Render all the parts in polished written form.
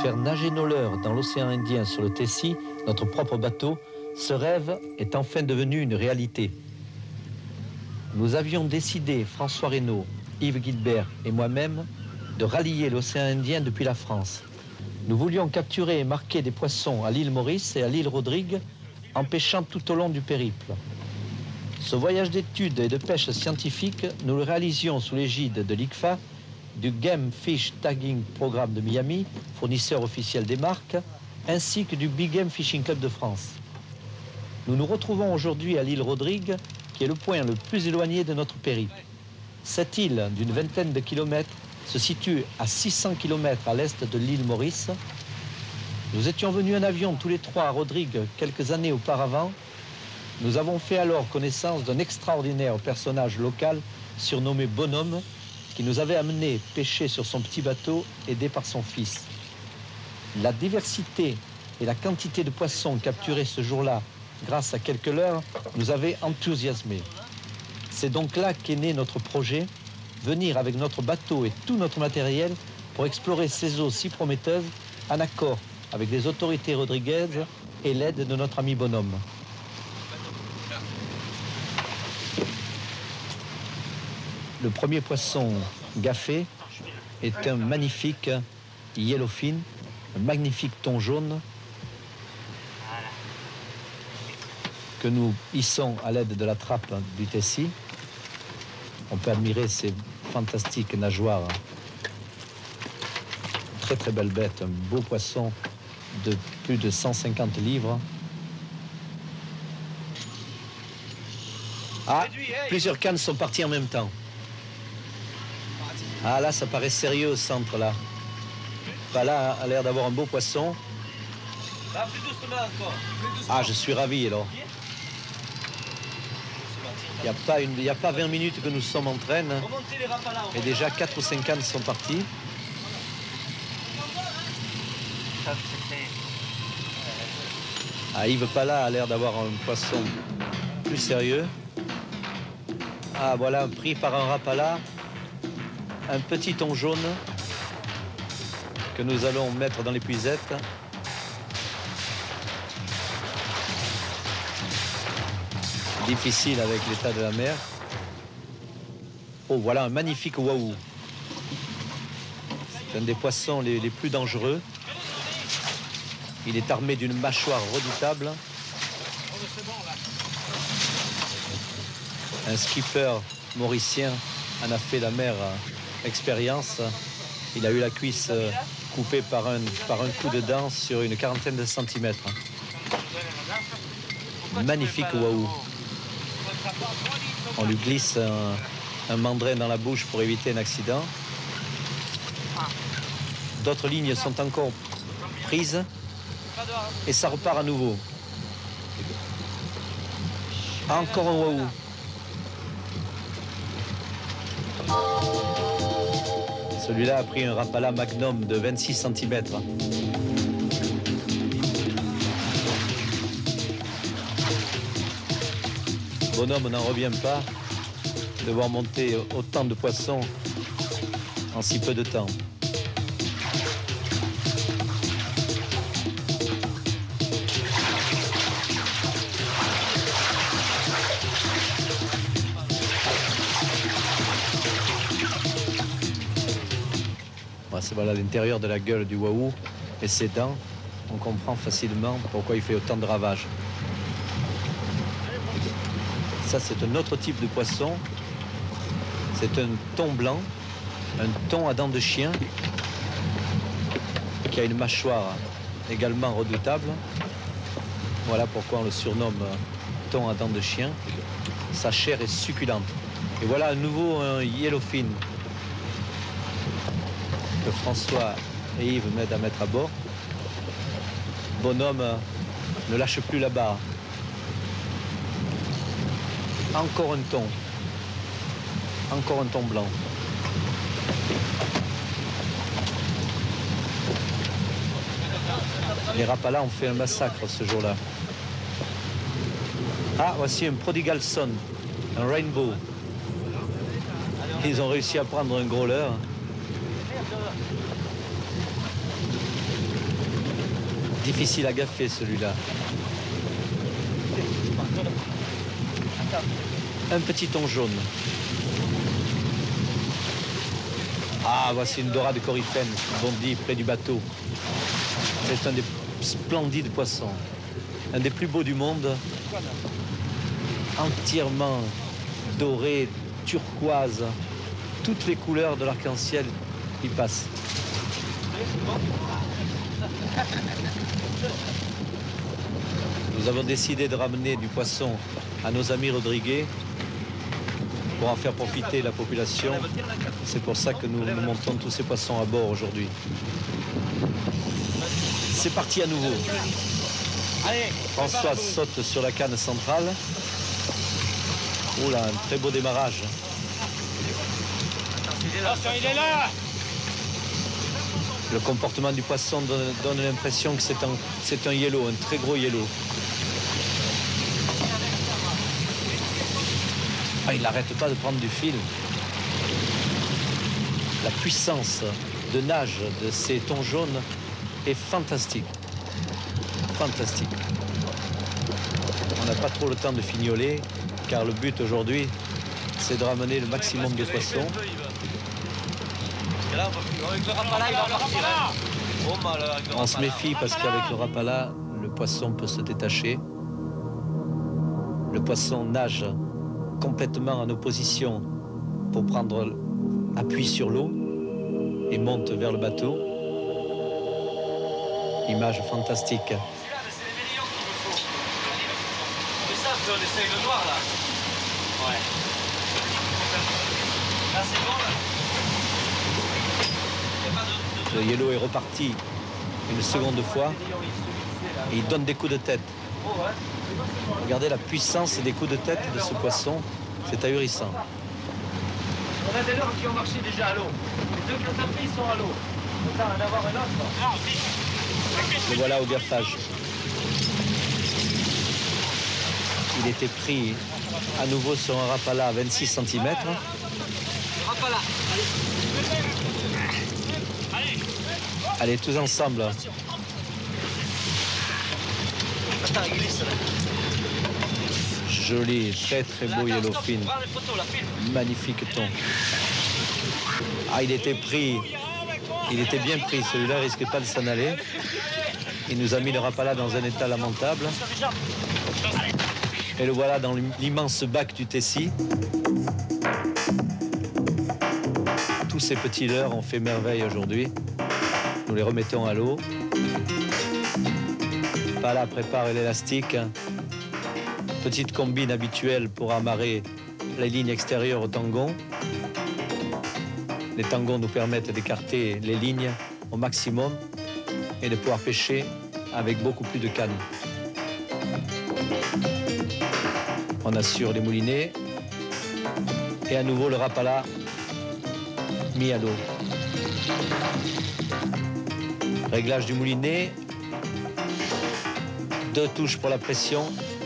Faire nager nos leurres dans l'océan Indien sur le Tessie, notre propre bateau, ce rêve est enfin devenu une réalité. Nous avions décidé, François Reynaud, Yves Guilbert et moi-même, de rallier l'océan Indien depuis la France. Nous voulions capturer et marquer des poissons à l'île Maurice et à l'île Rodrigue, en pêchant tout au long du périple. Ce voyage d'études et de pêche scientifique, nous le réalisions sous l'égide de l'ICFA, du Game Fish Tagging Programme de Miami, fournisseur officiel des marques, ainsi que du Big Game Fishing Club de France. Nous nous retrouvons aujourd'hui à l'île Rodrigue, qui est le point le plus éloigné de notre périple. Cette île, d'une vingtaine de kilomètres, se situe à 600 km à l'est de l'île Maurice. Nous étions venus en avion tous les trois à Rodrigue quelques années auparavant. Nous avons fait alors connaissance d'un extraordinaire personnage local surnommé Bonhomme, qui nous avait amenés pêcher sur son petit bateau aidé par son fils. La diversité et la quantité de poissons capturés ce jour-là grâce à quelques leurres nous avait enthousiasmés. C'est donc là qu'est né notre projet, venir avec notre bateau et tout notre matériel pour explorer ces eaux si prometteuses en accord avec les autorités rodriguaises et l'aide de notre ami Bonhomme. Le premier poisson gaffé est un magnifique yellowfin, un magnifique thon jaune que nous hissons à l'aide de la trappe du Tessie. On peut admirer ces fantastiques nageoires. Très très belle bête, un beau poisson de plus de 150 livres. Ah, plusieurs cannes sont parties en même temps. Ah là, ça paraît sérieux au centre là. Bah, là, a l'air d'avoir un beau poisson. Ah, je suis ravi alors. Il n'y a pas 20 minutes que nous sommes en train. Et déjà 4 ou 5 cannes sont parties. Ah, Yves Pala a l'air d'avoir un poisson plus sérieux. Ah, voilà, pris par un rapala. Un petit thon jaune que nous allons mettre dans l'épuisette. Difficile avec l'état de la mer. Oh, voilà un magnifique wahoo. C'est un des poissons les plus dangereux. Il est armé d'une mâchoire redoutable. Un skipper mauricien en a fait la mer expérience. Il a eu la cuisse coupée par un coup de dent sur une quarantaine de centimètres. Magnifique wahoo. On lui glisse un mandrin dans la bouche pour éviter un accident. D'autres lignes sont encore prises et ça repart à nouveau. Encore un wahoo. Celui-là a pris un rapala magnum de 26 cm. Bonhomme n'en revient pas de voir monter autant de poissons en si peu de temps. Voilà l'intérieur de la gueule du wahoo et ses dents. On comprend facilement pourquoi il fait autant de ravages. Ça, c'est un autre type de poisson. C'est un thon blanc, un thon à dents de chien qui a une mâchoire également redoutable. Voilà pourquoi on le surnomme thon à dents de chien. Sa chair est succulente. Et voilà à nouveau un yellowfin que François et Yves m'aident à mettre à bord. Bonhomme ne lâche plus la barre. Encore un thon. Encore un thon blanc. Les rapalas ont fait un massacre ce jour-là. Ah, voici un prodigal son, un rainbow. Ils ont réussi à prendre un gros leurre. Difficile à gaffer celui-là. Un petit thon jaune. Ah, voici une dorade coryphène qui bondit près du bateau. C'est un des splendides poissons. Un des plus beaux du monde. Entièrement doré, turquoise. Toutes les couleurs de l'arc-en-ciel y passent. Nous avons décidé de ramener du poisson à nos amis Rodriguez pour en faire profiter la population. C'est pour ça que nous montons tous ces poissons à bord aujourd'hui. C'est parti à nouveau. François saute sur la canne centrale. Oh là, un très beau démarrage. Attention, il est là! Le comportement du poisson donne l'impression que c'est un yellow, un très gros yellow. Ah, il n'arrête pas de prendre du fil. La puissance de nage de ces thons jaunes est fantastique. Fantastique. On n'a pas trop le temps de fignoler, car le but aujourd'hui, c'est de ramener le maximum de poissons. On se méfie parce qu'avec le rapala, le poisson peut se détacher. Le poisson nage complètement en opposition pour prendre appui sur l'eau et monte vers le bateau. Image fantastique. C'est les millions qu'il nous faut. Mais ça, on essaye le noir là. Ouais. Là, c'est bon là. Le yellow est reparti une seconde fois et il donne des coups de tête. Regardez la puissance des coups de tête de ce poisson, c'est ahurissant. On a des leurs qui ont marché déjà à l'eau. Les deux qui ont tapé, ils sont à l'eau. On va en avoir un autre. Le voilà au gaffage. Il était pris à nouveau sur un rapala à 26 cm. Rapala. Allez, tous ensemble. Attends, il glisse là. Joli, très très beau yellowfin. Magnifique thon. Ah, il était pris. Il était bien pris. Celui-là ne risquait pas de s'en aller. Il nous a mis le rapala dans un état lamentable. Et le voilà dans l'immense bac du Tessie. Tous ces petits leurres ont fait merveille aujourd'hui. Nous les remettons à l'eau. Pala prépare l'élastique. Petite combine habituelle pour amarrer les lignes extérieures au tangon. Les tangons nous permettent d'écarter les lignes au maximum et de pouvoir pêcher avec beaucoup plus de cannes. On assure les moulinets et à nouveau le rapala mis à l'eau. Réglage du moulinet. 2 touches pour la pression,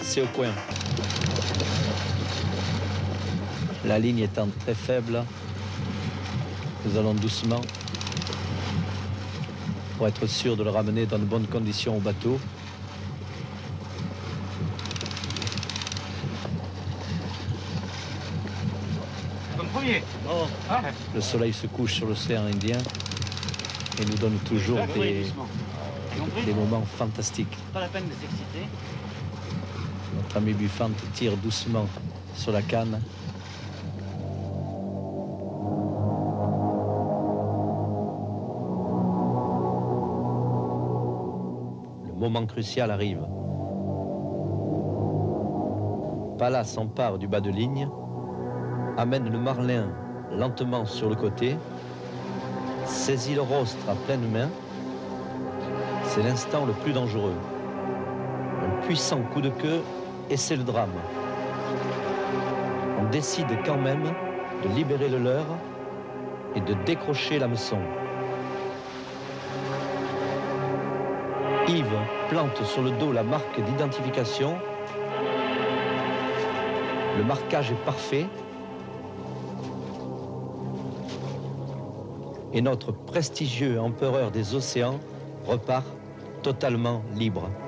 c'est au coin. La ligne étant très faible, nous allons doucement pour être sûr de le ramener dans de bonnes conditions au bateau. Comme premier. Oh. Ah. Le soleil se couche sur l'océan Indien et nous donne toujours des moments fantastiques. Pas la peine de s'exciter. Notre ami Buffante tire doucement sur la canne. Le moment crucial arrive. Pala s'empare du bas de ligne, amène le marlin lentement sur le côté, saisit le rostre à pleine main. C'est l'instant le plus dangereux. Un puissant coup de queue et c'est le drame. On décide quand même de libérer le leurre et de décrocher l'hameçon. Yves plante sur le dos la marque d'identification. Le marquage est parfait. Et notre prestigieux empereur des océans repart totalement libre.